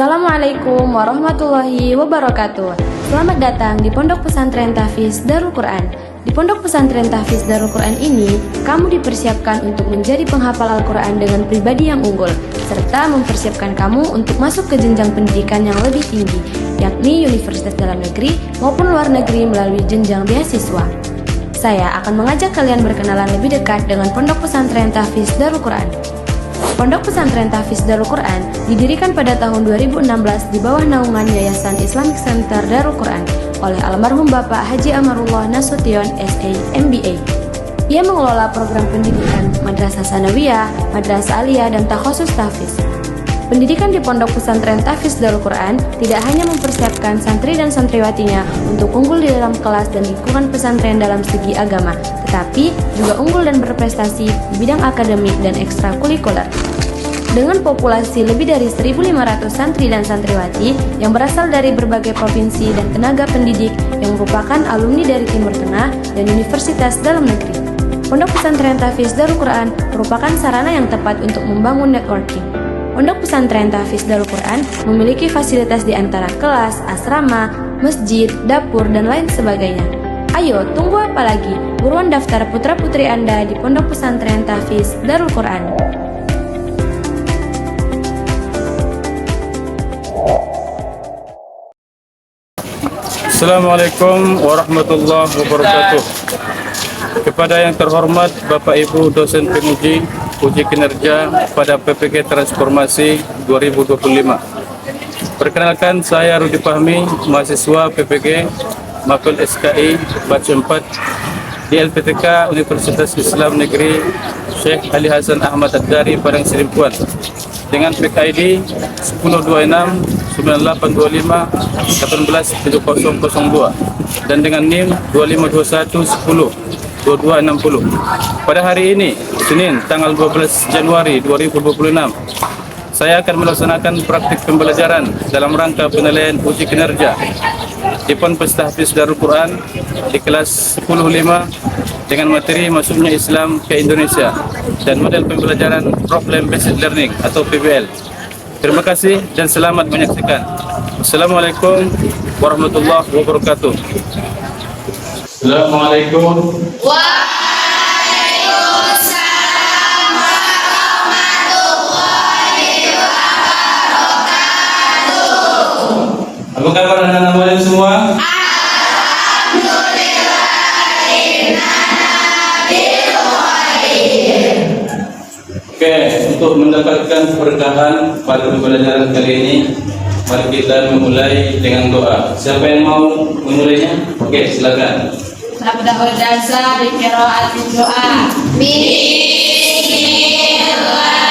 Assalamualaikum warahmatullahi wabarakatuh. Selamat datang di Pondok Pesantren Tahfiz Darul Quran. Di Pondok Pesantren Tahfiz Darul Quran ini, kamu dipersiapkan untuk menjadi penghafal Al-Quran dengan pribadi yang unggul, serta mempersiapkan kamu untuk masuk ke jenjang pendidikan yang lebih tinggi, yakni universitas dalam negeri maupun luar negeri melalui jenjang beasiswa. Saya akan mengajak kalian berkenalan lebih dekat dengan Pondok Pesantren Tahfiz Darul Quran. Pondok Pesantren Tahfiz Darul Quran didirikan pada tahun 2016 di bawah naungan Yayasan Islamic Center Darul Quran oleh almarhum Bapak Haji Amarullah Nasution SA MBA. Ia mengelola program pendidikan Madrasah Sanawiyah, Madrasah Aliyah, dan Takhasus Tahfiz. Pendidikan di Pondok Pesantren Tahfiz Darul Quran tidak hanya mempersiapkan santri dan santriwatinya untuk unggul di dalam kelas dan lingkungan pesantren dalam segi agama, tetapi juga unggul dan berprestasi di bidang akademik dan ekstrakurikuler. Dengan populasi lebih dari 1.500 santri dan santriwati yang berasal dari berbagai provinsi dan tenaga pendidik yang merupakan alumni dari Timur Tengah dan universitas dalam negeri, Pondok Pesantren Tahfiz Darul Quran merupakan sarana yang tepat untuk membangun networking. Pondok Pesantren Tahfiz Darul Quran memiliki fasilitas di antara kelas, asrama, masjid, dapur, dan lain sebagainya. Ayo, tunggu apa lagi? Buruan daftar putra-putri Anda di Pondok Pesantren Tahfiz Darul Quran. Assalamualaikum warahmatullahi wabarakatuh. Kepada yang terhormat Bapak Ibu dosen penguji uji kinerja pada PPG Transformasi 2025. Perkenalkan, saya Rudi Fahmi, mahasiswa PPG Mapel SKI batch 4 di LPTK Universitas Islam Negeri Syekh Ali Hasan Ahmad Ad-Dari Padang Sidimpuan dengan PIK ID 1026 9825 187002 dan dengan NIM 2521 10 2260. Pada hari ini, Senin, tanggal 12 Januari 2026, saya akan melaksanakan praktik pembelajaran dalam rangka penilaian uji kinerja di Pondok Tahfiz Darul Quran di kelas 10.5 dengan materi masuknya Islam ke Indonesia dan model pembelajaran Problem Based Learning atau PBL. Terima kasih dan selamat menyaksikan. Assalamualaikum warahmatullahi wabarakatuh. Assalamualaikum. Waalaikumsalam warahmatullahi wabarakatuh. Apa kabar anak-anak semua? Oke, untuk mendapatkan keberkahan pada pembelajaran kali ini, mari kita memulai dengan doa. Siapa yang mau memulainya? Oke, silakan. Nabda'ul darsa bi qiraatil doa. Bismillahirrahmanirrahim.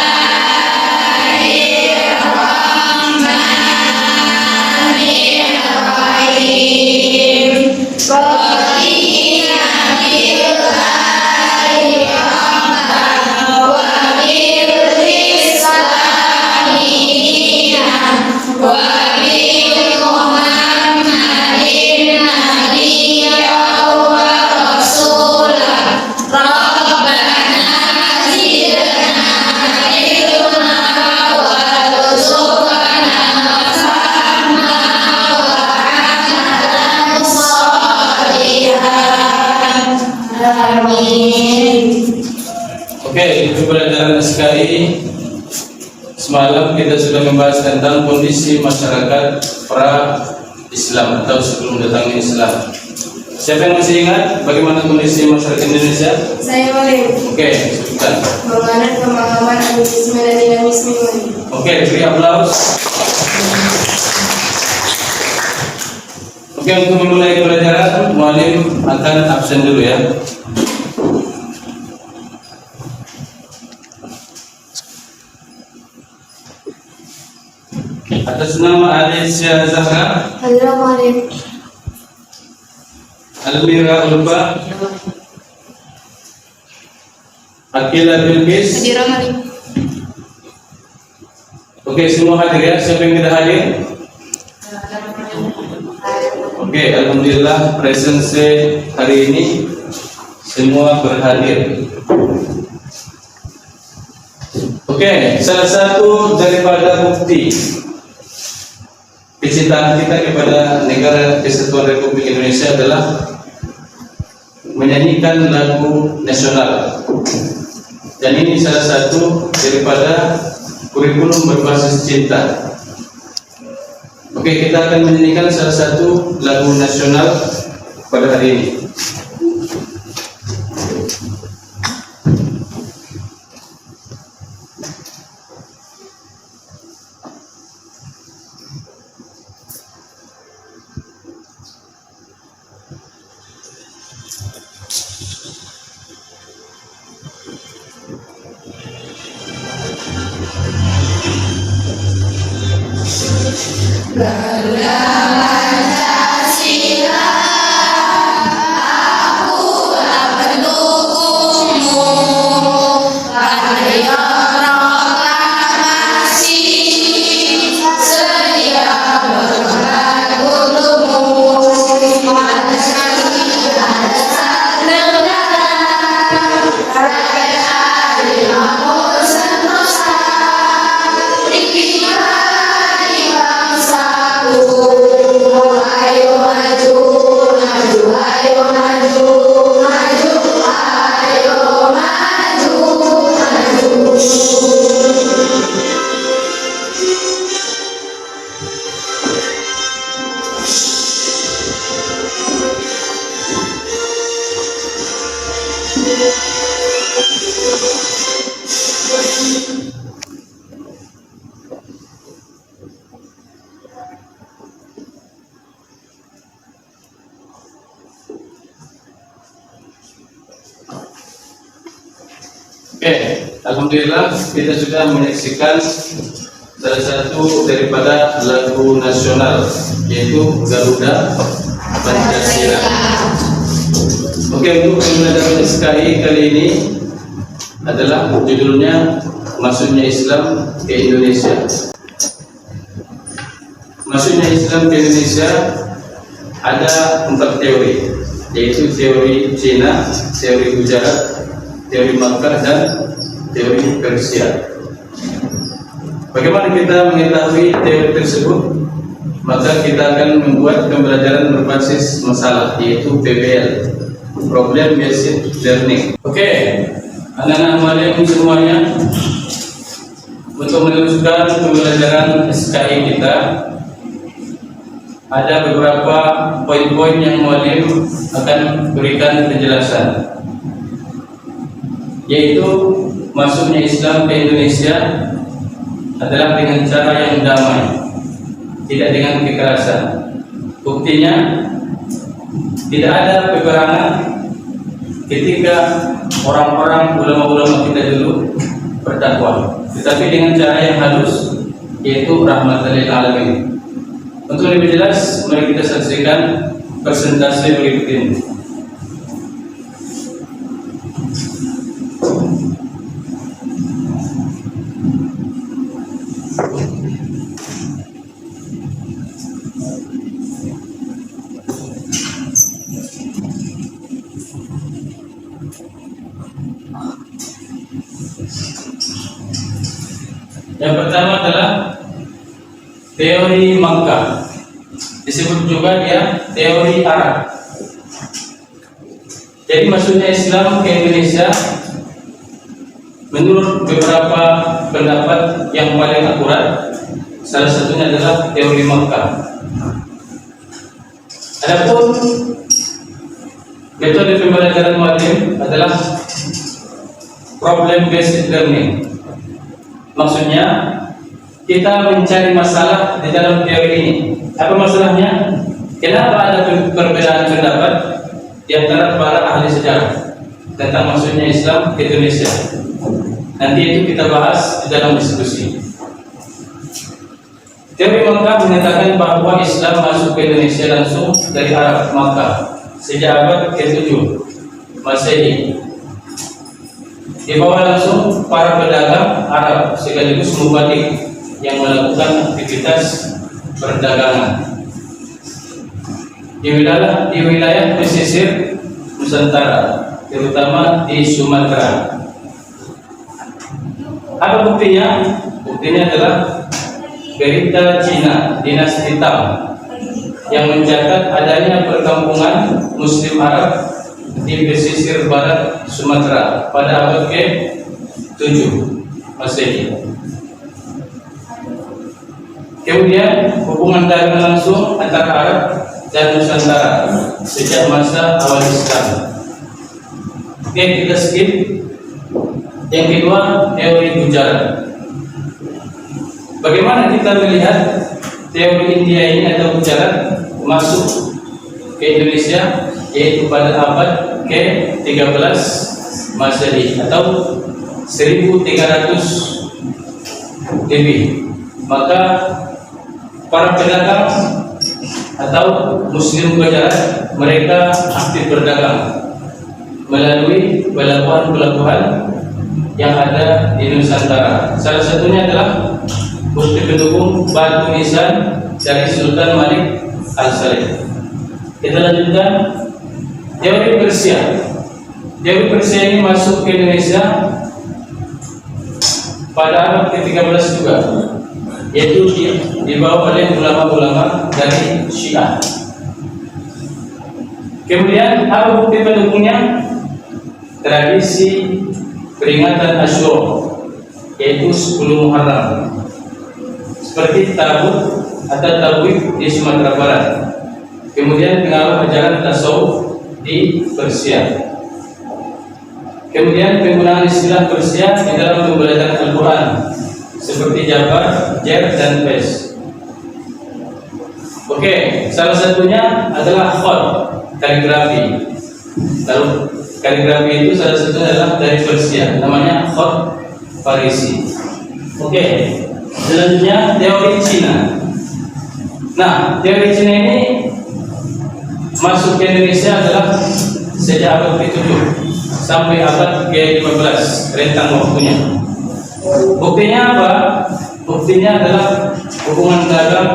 Oke, di pembelajaran SKI semalam kita sudah membahas tentang kondisi masyarakat pra-Islam atau sebelum datangnya Islam. Siapa yang masih ingat bagaimana kondisi masyarakat Indonesia? Saya boleh Oke, sebutkan. mengenai pemahaman animisme dan dinamisme ini. Oke, beri aplaus. Oke, untuk memulai pelajaran, muallim akan absen dulu ya. Atas nama Alicia Zahra, Assalamualaikum. Almira Ulfa, Akila Bilqis. Oke, semua hadir ya. Siapa yang tidak hadir? Oke, alhamdulillah presence hari ini semua berhadir. Oke, salah satu daripada bukti kecintaan kita kepada negara Kesatuan Republik Indonesia adalah menyanyikan lagu nasional. Dan ini salah satu daripada kurikulum berbasis cinta. Oke, kita akan menyanyikan salah satu lagu nasional pada hari ini. Oke, alhamdulillah kita sudah menyaksikan salah satu daripada lagu nasional, yaitu Garuda Pancasila. Oke, untuk pembelajaran SKI kali ini adalah judulnya Masuknya Islam ke Indonesia. Masuknya Islam ke Indonesia ada 4 teori, yaitu teori Cina, teori Gujarat, teori Makkah, dan teori Persia. Bagaimana kita mengetahui teori tersebut? Maka kita akan membuat pembelajaran berbasis masalah, yaitu PBL, Problem Based Learning. Oke, anak-anak muallim semuanya, untuk meneruskan pembelajaran SKI kita, ada beberapa poin-poin yang muallim akan berikan penjelasan, yaitu masuknya Islam ke Indonesia adalah dengan cara yang damai, tidak dengan kekerasan. Buktinya, tidak ada peperangan ketika orang-orang ulama-ulama kita dulu berdakwah, tetapi dengan cara yang halus, yaitu rahmatan lil alamin. Untuk lebih jelas, mari kita saksikan presentasi berikut ini. Yang pertama adalah teori Makkah, disebut juga dia teori Arab. Jadi masuknya Islam ke Indonesia menurut beberapa pendapat yang paling akurat, salah satunya adalah teori Makkah. Adapun metode pembelajaran muallim adalah problem based learning. Maksudnya kita mencari masalah di dalam teori ini. Apa masalahnya? Kenapa ada perbedaan pendapat di antara para ahli sejarah tentang masuknya Islam ke Indonesia? Nanti itu kita bahas di dalam diskusi. Teori Makkah menyatakan bahwa Islam masuk ke Indonesia langsung dari Arab Makkah sejak abad ke-7 Masehi. Dibawa langsung para pedagang Arab sekaligus mubadik yang melakukan aktivitas perdagangan di wilayah pesisir Nusantara, terutama di Sumatera. Apa buktinya? Buktinya adalah Berita Cina dinasti Tang yang mencatat adanya perkampungan Muslim Arab di pesisir barat Sumatera pada abad ke-7 Masehi. Kemudian hubungan dagang langsung antara Arab dan Nusantara sejak masa awal Islam. Oke, kita skip. Yang kedua, teori Gujarat. Bagaimana kita melihat teori India ini atau Gujarat masuk ke Indonesia, yaitu pada abad ke-13 Masehi atau 1300 lebih. Maka para pedagang atau Muslim Gujarat mereka aktif berdagang melalui pelabuhan-pelabuhan yang ada di Nusantara. Salah satunya adalah bukti pendukung batu nisan dari Sultan Malik Al-Saleh. Kita lanjutkan teori Persia. Teori Persia ini masuk ke Indonesia pada abad ke-13 juga, yaitu dibawa oleh ulama-ulama dari Syiah. Kemudian apa bukti pendukungnya? Tradisi peringatan Asyura, yaitu 10 Muharram, seperti tabut atau tabwid di Sumatera Barat. Kemudian pengaruh ajaran tasawuf di Persia. Kemudian penggunaan istilah Persia di dalam pembelajaran Al-Quran, seperti Jabar, Jer, dan Pes. Oke, salah satunya adalah khot, kaligrafi. Lalu kaligrafi itu salah satunya adalah dari Persia, namanya khot Farisi. Oke, selanjutnya teori Cina. Nah, teori Cina ini masuk ke Indonesia adalah sejak abad ke-7 sampai abad ke-15, rentang waktunya. Buktinya apa? Buktinya adalah hubungan dagang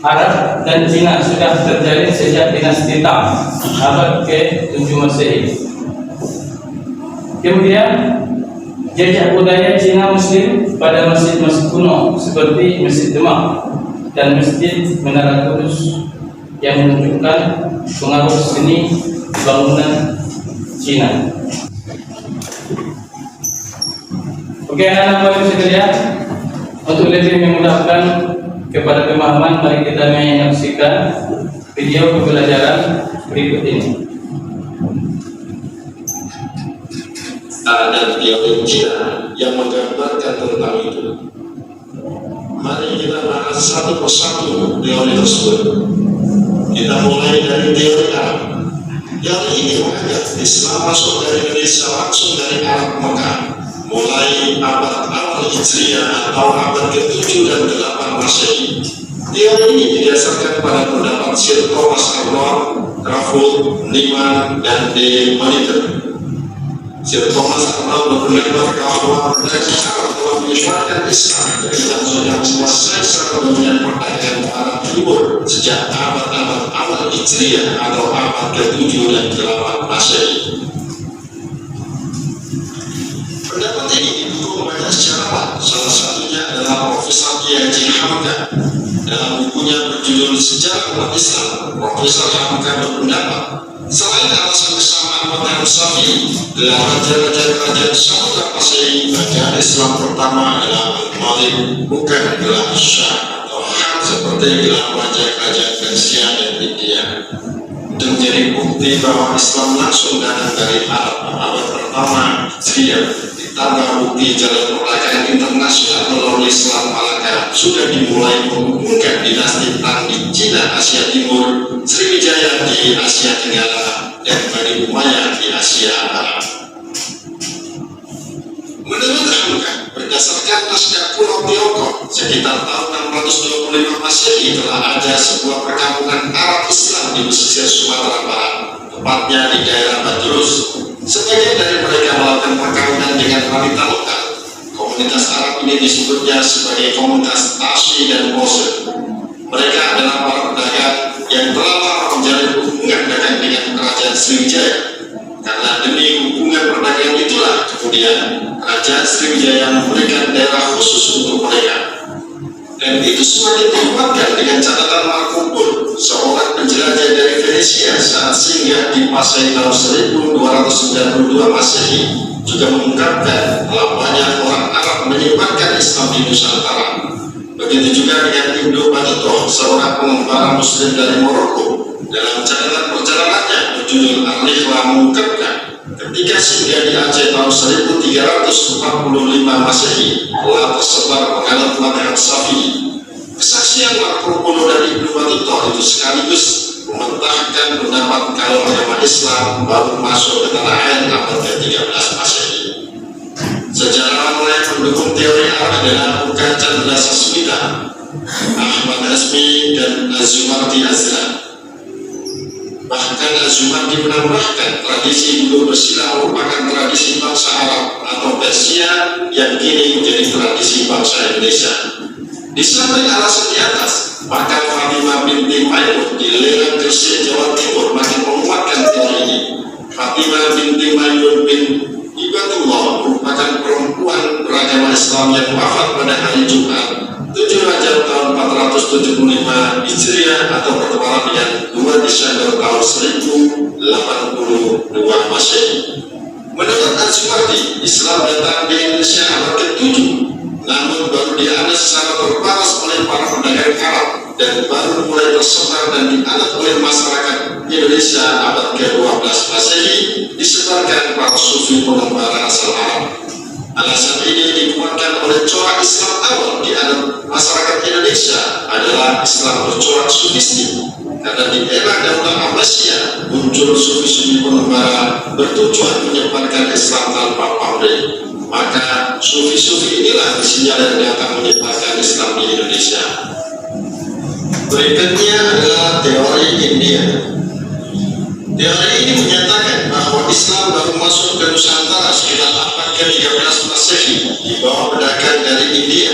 Arab dan Cina sudah terjalin sejak dinasti Tang, abad ke-7 Masehi. Kemudian jejak budaya Cina Muslim pada masjid-masjid kuno seperti Masjid Demak dan Masjid Menara Kudus yang menunjukkan pengaruh seni bangunan Cina. Oke, anak-anak sekalian, untuk lebih memudahkan kepada pemahaman, mari kita menyaksikan video pembelajaran berikut ini. Ada teori Cina yang menggambarkan tentang itu. Mari kita bahas satu persatu teori tersebut. Kita mulai dari teori Arab. Teori ini menganggap Islam masuk dari Indonesia langsung dari Arab Mekah, mulai abad awal Hijriah atau abad ke-7 dan 8 Masehi. Teori ini didasarkan pada pendapat Sir Thomas Arnold, Raffles, Niemann, dan De Monitor. Sir Thomas Arnold berpendapat bahwa mereka telah menyebarkan Islam dari yang sudah menguasai sebagian perdagangan Arab Timur sejak abad-abad awal Hijriah atau abad ke-7 dan 8 Masehi. Pendapat ini didukung banyak sejarawan, salah satunya adalah Profesor Kiai Haji Hamka. Dalam bukunya berjudul Sejarah Umat Islam, Profesor Hamka berpendapat, selain alasan kesamaan mazhab Syafi'i, dalam raja-raja kerajaan Samudra Masehi, kerajaan Islam pertama adalah Malik, bukan gelar Syah atau Han seperti gelar raja kerajaan Persia dan India. Untuk menjadi bukti bahwa Islam langsung datang dari Arab abad pertama Hijriah, ditambah bukti jalur perdagangan internasional melalui Selat Malaka sudah dimulai menghubungkan dinasti Tang di Cina, Asia Timur, Sriwijaya di Asia Tenggara, dan Bani Umayyah di Asia Arab. Menurut Hamka, berdasarkan naskah Pulau Tiongkok, sekitar tahun 625 Masehi telah ada sebuah perkampungan Arab Islam di pesisir Sumatera Barat, tepatnya di daerah Badrus. Sebagian dari mereka melakukan perkawinan dengan wanita lokal. Komunitas Arab ini disebutnya sebagai komunitas Tashi dan Bose. Mereka adalah para pedagang yang telah lama menjalin hubungan dagang dengan kerajaan Sriwijaya. Karena demi hubungan perdagangan itulah kemudian kerajaan Sriwijaya memberikan daerah khusus untuk mereka. Dan itu semakin dikuatkan dengan catatan Marco Polo, seorang penjelajah dari Venesia saat singgah di Pasai tahun 1292 Masehi, juga mengungkapkan telah banyak orang Arab menyebarkan Islam di Nusantara. Begitu juga dengan Ibnu Battuta, seorang pengembara Muslim dari Maroko, dalam catatan perjalanannya berjudul Al-Ikhla mengungkapkan ketika singgah di Aceh tahun 1345 Masehi telah tersebar penganut mazhab Syafi'i. Kesaksian Marco Polo dari Ibnu Battuta itu sekaligus mementahkan pendapat kalau agama Islam baru masuk ke tanah air abad ke-13 Masehi. Sejarah mulai mendukung teori Arab adalah bukan Chandra Sasmita, Ahmad Azmi, dan Az-Zumardi Azra. Bahkan Az-Zumardi menambahkan tradisi dulu bersilah merupakan tradisi bangsa Arab atau Persia yang kini menjadi tradisi bangsa Indonesia. Di samping alasan di atas, maka Fatimah binti Maimun di Lerang Gresik, Jawa Timur makin menguatkan teori ini. Fatimah binti Maimun bin Ibatullah merupakan perempuan beragama Islam yang wafat pada hari Jumat 7 Rajab tahun 475 Hijriah atau bertepatan dengan 2 Desember tahun 1082 Masehi. Menurut Az-Zumardi, Islam datang di Indonesia abad ke-7, namun baru dianut secara terbatas oleh para pedagang Arab dan baru mulai tersebar dan dianut oleh masyarakat Indonesia abad ke-12 Masehi, disebarkan para sufi pengembara asal Arab. Alasan ini dikuatkan oleh corak Islam awal di masyarakat Indonesia adalah Islam bercorak sufistik, karena di era Daulah Abbasiyah muncul sufi-sufi pengembara bertujuan menyebarkan Islam tanpa pamrih. Maka sufi-sufi inilah disinyalir datang menyebarkan Islam di Indonesia. Berikutnya adalah teori India. Teori ini menyatakan bahwa Islam baru masuk ke Nusantara sekitar abad ke-13 Masehi di bawah pedagang dari India.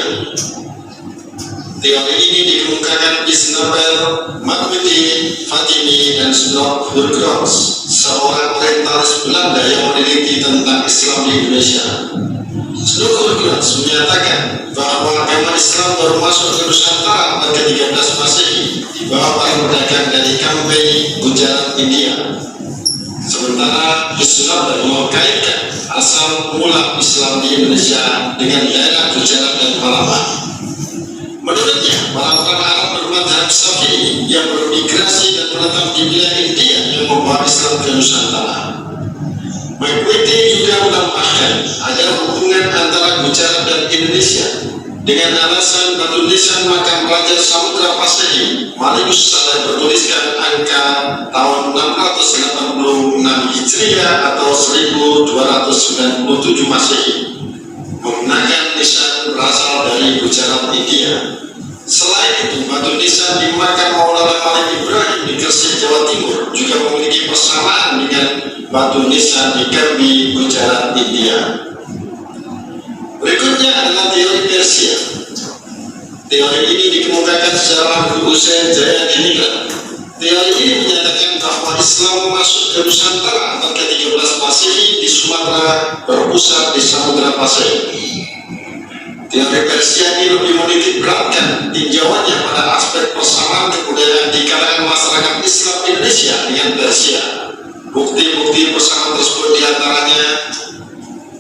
Teori ini dikemukakan Isnabel, Maghwiti, Fatimi, dan Snow Hurgross, seorang orientalis Belanda yang meneliti tentang Islam di Indonesia. Snow Hurgross menyatakan bahwa agama Islam baru masuk ke Nusantara abad ke-13 Masehi di bawah para pedagang dari Company, Gujarat, India. Sementara Isnabel mengkaitkan asal mula Islam di Indonesia dengan daerah Gujarat dan Malabar. Menurutnya, para orang Arab bermadzhab Syafi'i yang bermigrasi dan menetap di wilayah India yang membawa Islam ke Nusantara. Maghwiti juga menambahkan ada hubungan antara Gujarat dan Indonesia dengan alasan batu nisan makam Raja Samudra Pasehi Malikus Saleh bertuliskan angka tahun 686 Hijriah atau 1297 Masehi, menggunakan nisan berasal dari Gujarat, India. Selain itu, batu nisan di makam Maulana Malik Ibrahim di Gresik, Jawa Timur juga memiliki persamaan dengan batu nisan di Gambir, Gujarat, India. Berikutnya adalah teori Persia. Teori ini dikemukakan secara Hussein Jayadiningrat. Teori ini menyatakan bahwa Islam masuk ke Nusantara abad ke-13 Masehi di Sumatera berpusat di Samudra Pasai. Teori Persia ini lebih menitik beratkan tinjauannya pada aspek persamaan kebudayaan di kalangan masyarakat Islam Indonesia dengan Persia. Bukti-bukti persamaan tersebut diantaranya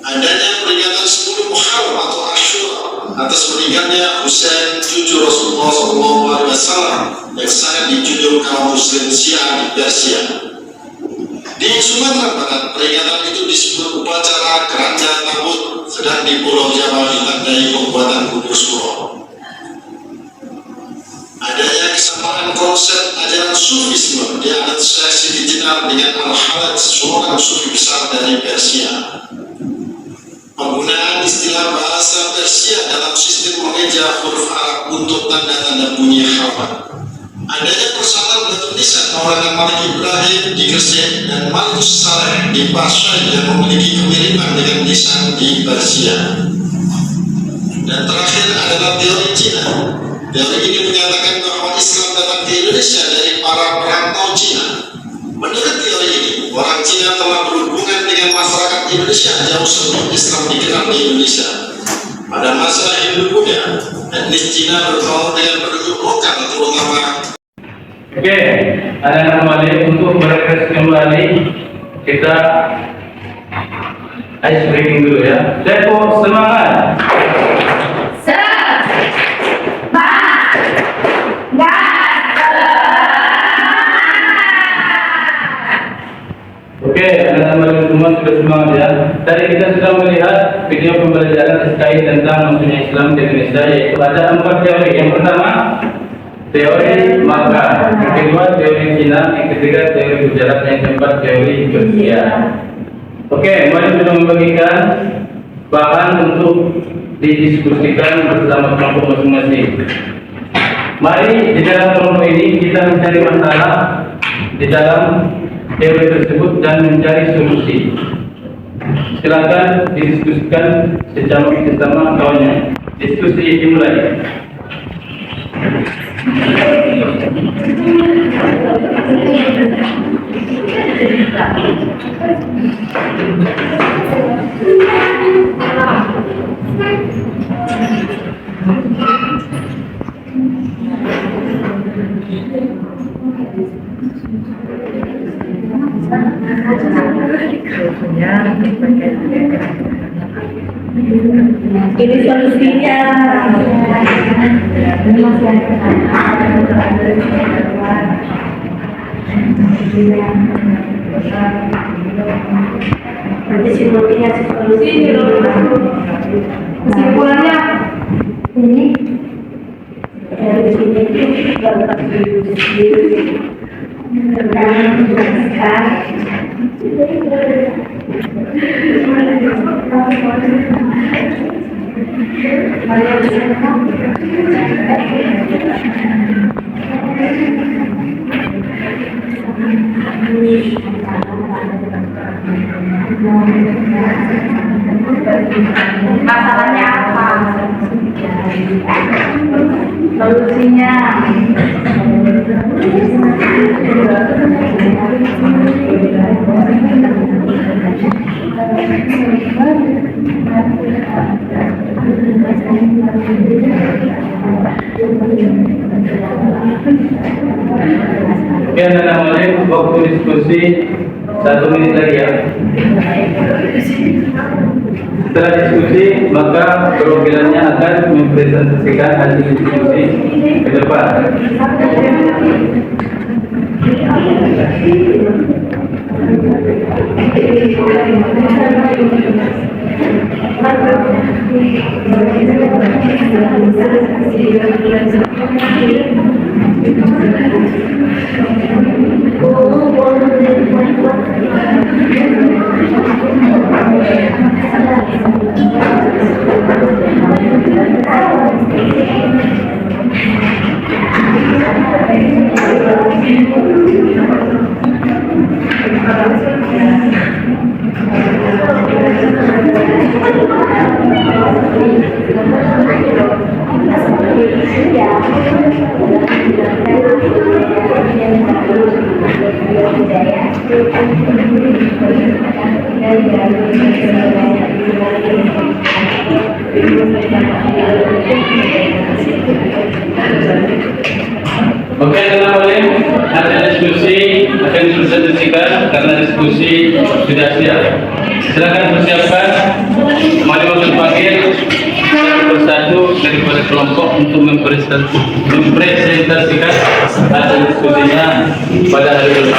adanya peringatan 10 Muharram atau Asyura atas meninggalnya Husain cucu Rasulullah SAW yang sangat dijunjung kaum Muslim Syiah di Persia. Di Sumatera Barat, peringatan itu disebut upacara Keranja Tabut, sedang di Pulau Jawa ditandai pembuatan bubur suro. Adanya kesamaan konsep ajaran Sufisme di adat Syekh Siti Jenar dengan Al-Halaj, seorang sufi besar dari Persia. Penggunaan istilah bahasa Persia dalam sistem mengeja huruf Arab untuk tanda-tanda bunyi harfa. Adanya persamaan batu nisan Maulana Malik Ibrahim di Gresik dan Malikus Saleh di Pasai yang memiliki kemiripan dengan nisan di Persia. Dan terakhir adalah teori Cina. Teori ini menyatakan bahwa Islam datang ke Indonesia dari para perantau Cina. Menurut teori ini, orang Cina telah berhubungan dengan masyarakat Indonesia jauh sebelum Islam dikenal di Indonesia. Pada masa Hindu Buddha, etnis Cina bergaul dengan penduduk lokal, terutama. Oke, anak-anak kembali untuk merefresh kembali kita ice breaking dulu ya. Tempo semangat. Oke, anak-anak semua sudah semangat ya. Tadi kita sudah melihat video pembelajaran terkait tentang masuknya Islam di Indonesia, yaitu ada 4 teori. Yang pertama, teori Makkah, yang kedua teori Cina, yang ketiga teori Gujarat, yang keempat teori Persia. Oke, mari kita membagikan bahan untuk didiskusikan bersama kelompok masing-masing. Mari di dalam kelompok ini kita mencari masalah di dalam teori tersebut dan mencari solusi. Silakan didiskusikan bersama kawannya. Diskusi dimulai. Ini solusinya. Nanti solusinya kesimpulannya ini dari sini masalahnya apa? Solusinya Oke, anak-anak, waktu diskusi 1 menit lagi ya. Setelah diskusi, maka perwakilannya akan mempresentasikan hasil diskusi ke depan. Oke, teman-teman, hasil diskusi akan dipresentasikan karena diskusi sudah siap. Silakan persiapkan. Mari waktu panggil satu persatu daripada kelompok untuk mempresentasikan hasil diskusinya pada hari ini.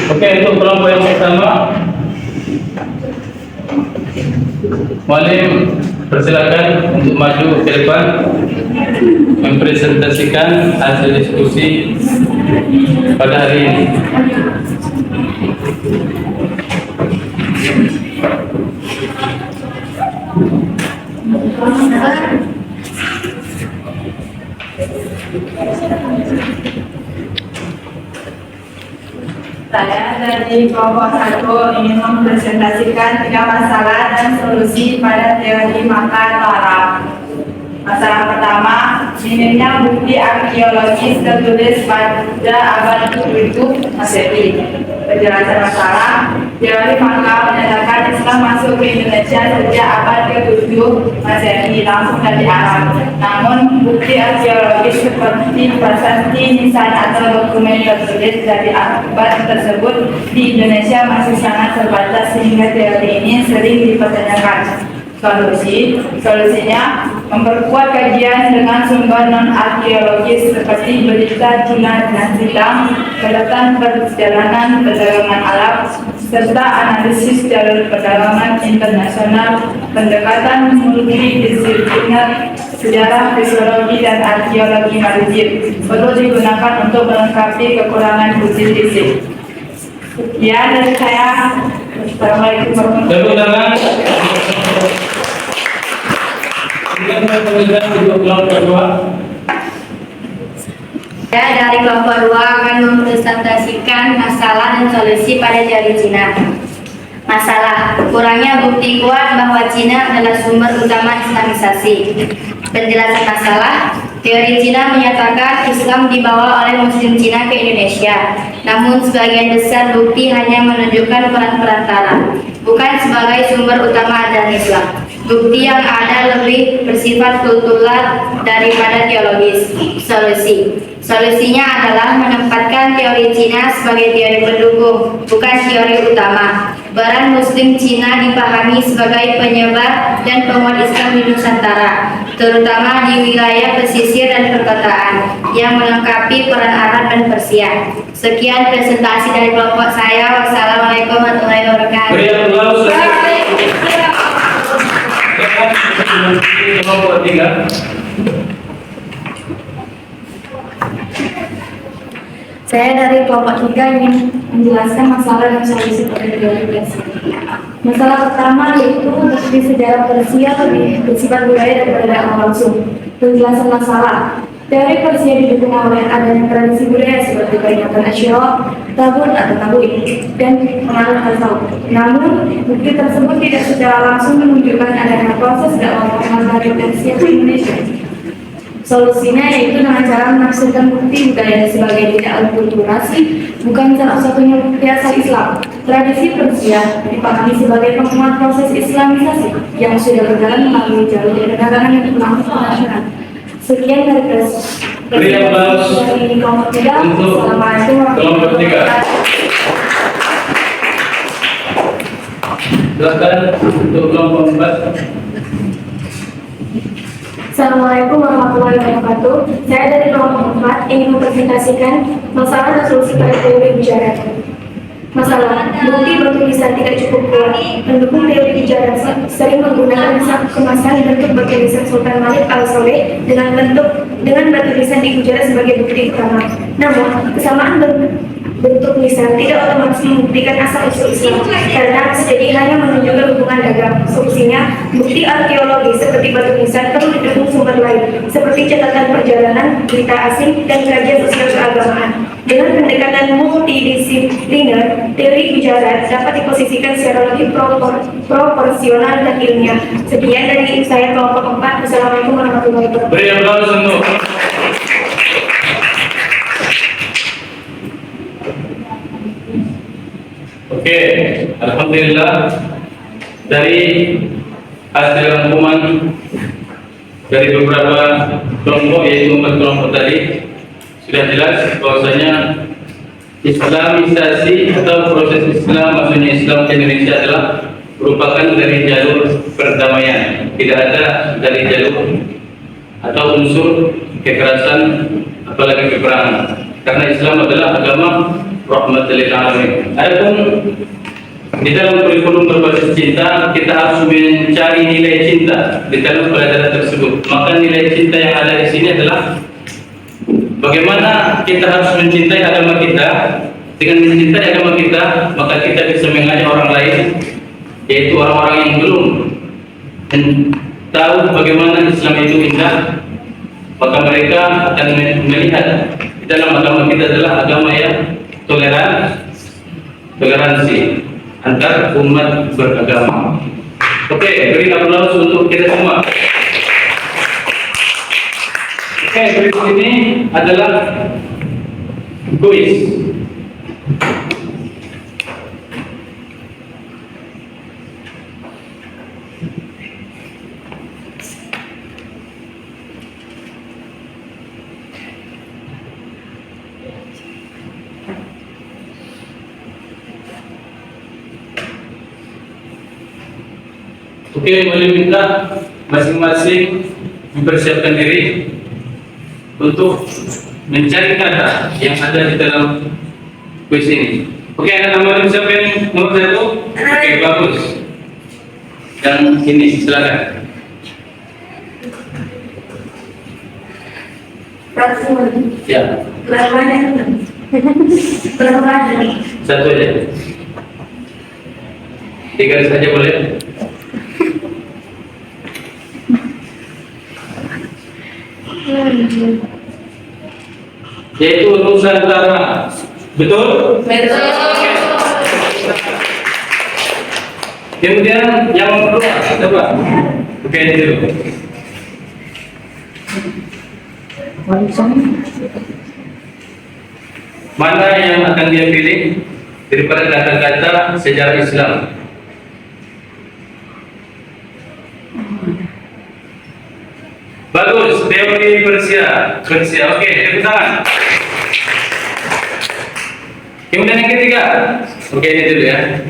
Oke, untuk kelompok yang pertama, Mualim persilakan untuk maju ke depan mempresentasikan hasil diskusi pada hari ini. Saya dari kelompok 1 ingin mempresentasikan 3 masalah dan solusi pada teori Makkah atau Arab. Masalah pertama, minimnya bukti arkeologis tertulis pada abad ke-7 Masehi. Penjelasan masalah, Teori Maka menyatakan Islam masuk ke Indonesia sejak abad ke-7 Masehi langsung dari Arab. Namun bukti arkeologis seperti prasasti, nisan atau dokumen tertulis dari abad tersebut di Indonesia masih sangat terbatas sehingga teori ini sering dipertanyakan. Solusinya memperkuat kajian dengan sumber non arkeologis seperti berita Cina dan Sidang, catatan perjalanan perdagangan alam, serta analisis jalur perdagangan internasional, pendekatan multidisipliner, sejarah, fisiologi, dan arkeologi maritim perlu digunakan untuk melengkapi kekurangan bukti-bukti. Sekian dari saya. Assalamualaikum warahmatullahi wabarakatuh. Saya dari kelompok 2 akan mempresentasikan masalah dan solusi pada teori Cina. Masalah, kurangnya bukti kuat bahwa Cina adalah sumber utama Islamisasi. Penjelasan masalah, teori Cina menyatakan Islam dibawa oleh Muslim Cina ke Indonesia. Namun sebagian besar bukti hanya menunjukkan peran perantara, bukan sebagai sumber utama ajaran Islam. Bukti yang ada lebih bersifat kultural daripada teologis. Solusinya adalah menempatkan teori Cina sebagai teori pendukung, bukan teori utama. Peran Muslim Cina dipahami sebagai penyebar dan penguat Islam di Nusantara, terutama di wilayah pesisir dan perkotaan, yang melengkapi peran Arab dan Persia. Sekian presentasi dari kelompok saya. Wassalamualaikum warahmatullahi wabarakatuh. Kelompok 3. Saya dari kelompok 3 ingin menjelaskan masalah dan solusi pada teori Persia. Masalah pertama yaitu bukti sejarah Persia lebih bersifat budaya daripada dakwah langsung. Penjelasan masalah. Teori Persia didukung oleh adanya tradisi budaya seperti peringatan Asyura, Tabun atau Tabuin, dan pengaruh tasawuf. Namun, bukti tersebut tidak secara langsung menunjukkan adanya proses dakwah Muhammad dari Persia ke Indonesia. Solusinya yaitu dengan cara menafsirkan bukti budaya sebagai tidak akulturasi, bukan satu-satunya bukti asal Islam. Tradisi Persia dipahami sebagai penguat proses Islamisasi yang sudah berjalan melalui jalur perdagangan yang berlangsung internasional. Sekian dari presentasi kelompok 3. Assalamualaikum warahmatullahi wabarakatuh. Silakan untuk kelompok 4. Assalamualaikum warahmatullahi wabarakatuh. Saya dari kelompok 4 ingin mempresentasikan masalah dan solusi pada teori bicara. Masalah, bukti bertulisan tidak cukup kuat. Pendukung teori bicara sering menggunakan kemasan bentuk bertulisan Sultan Malik Al-Soleh dengan bertulisan di Gujarat sebagai bukti utama. Namun, kesamaan bentuk lisan tidak otomatis membuktikan asal usul Islam karena bisa jadi hanya menunjukkan hubungan dagang. Solusinya, bukti arkeologi seperti batu nisan perlu didukung sumber lain seperti catatan perjalanan, berita asing, dan kajian sosial keagamaan. Dengan pendekatan multidisipliner, teori bicara dapat diposisikan secara lebih proporsional dan ilmiah. Sekian dari saya kelompok 4. Assalamualaikum warahmatullahi wabarakatuh. Beri aplaus untuk Oke, alhamdulillah dari hasil rangkuman dari beberapa kelompok yaitu 4 kelompok tadi sudah jelas bahwasanya Islamisasi atau proses Islam, maksudnya Islam di Indonesia adalah merupakan dari jalur perdamaian, tidak ada dari jalur atau unsur kekerasan apalagi peperangan, karena Islam adalah agama rahmatan lil alamin. Adapun di dalam kurikulum berbasis cinta, kita harus mencari nilai cinta di dalam pelajaran tersebut. Maka nilai cinta yang ada di sini adalah bagaimana kita harus mencintai agama kita. Dengan mencintai agama kita, maka kita bisa mengajak orang lain, yaitu orang-orang yang belum tahu bagaimana Islam itu indah. Maka mereka akan melihat di dalam agama kita adalah agama yang toleransi antar umat beragama. Oke, beri aplaus untuk kita semua. Oke, berikut ini adalah kuis. Oke, boleh minta masing-masing mempersiapkan diri untuk mencari kata yang ada di dalam kuis ini. Oke, ada nama siapa yang nomor 1? Oke, bagus. Yang ini silakan. Ya. Satu aja. 3 saja boleh. Yaitu Nusantara. Betul? Betul. Kemudian yang nomor 2, coba. Oke, ini dulu. Mana yang akan dia pilih daripada kata-kata sejarah Islam? Bagus, teori Persia. Oke, tepuk tangan. Kemudian yang ketiga. Oke, ini dulu ya.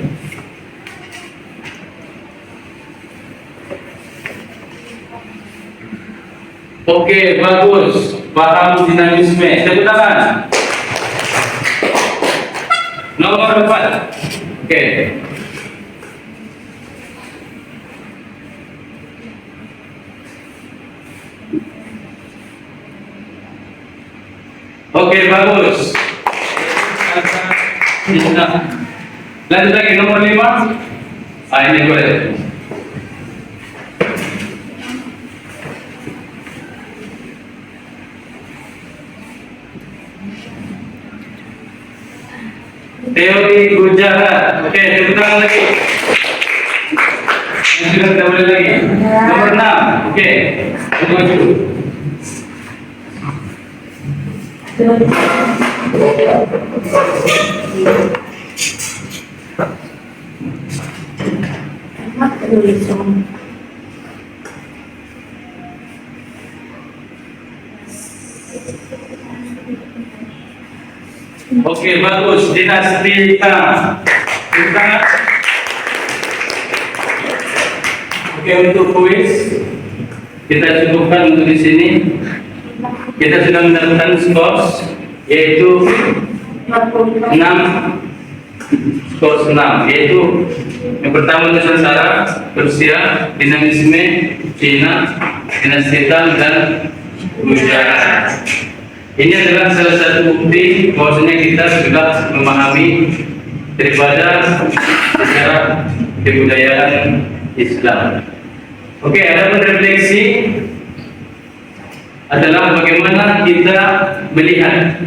Oke, bagus. Paham dinamisme. Tepuk tangan. Nomor 4. Oke. Oke, bagus. Lanjut lagi nomor 5. Ini boleh. Teori Gujarat. Oke, tepuk tangan lagi. Yang sudah kita boleh lagi. Nomor 6. Oke, maju. Oke, bagus. Dinasti Tang. Oke, untuk kuis kita cukupkan untuk di sini. Kita sudah mendapatkan skor, yaitu 6. Skor 6, yaitu yang pertama Nusantara, Persia, dinamisme, Cina, dinasti Tang, dan Gujarat. Ini adalah salah satu bukti bahwasanya kita sudah memahami daripada sejarah kebudayaan Islam. Oke, ada refleksi adalah bagaimana kita melihat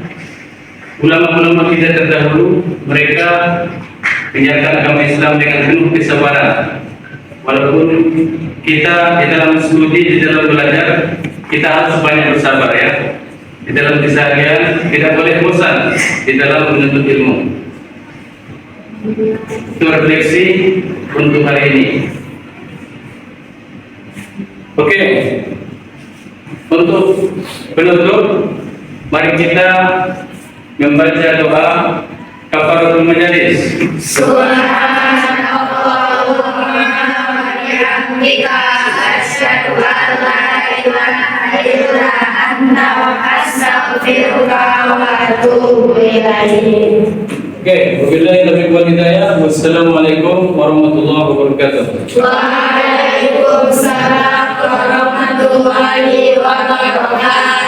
ulama-ulama kita terdahulu. Mereka menjalankan agama Islam dengan penuh kesabaran. Walaupun kita di dalam studi, di dalam belajar, kita harus banyak bersabar ya. Di dalam keseharian tidak boleh bosan di dalam menuntut ilmu. Itu refleksi untuk hari ini. Oke. Untuk penutup, mari kita membaca doa kafaratul majalis. Subhanallahumma asyhadu an la ilaha illa anta wa astaghfiruka wa atubu ilaik. Oke, wabillahi taufiq wal hidayah. Wassalamualaikum warahmatullahi wabarakatuh. Waalaikumsalam warahmatullahi wabarakatuh.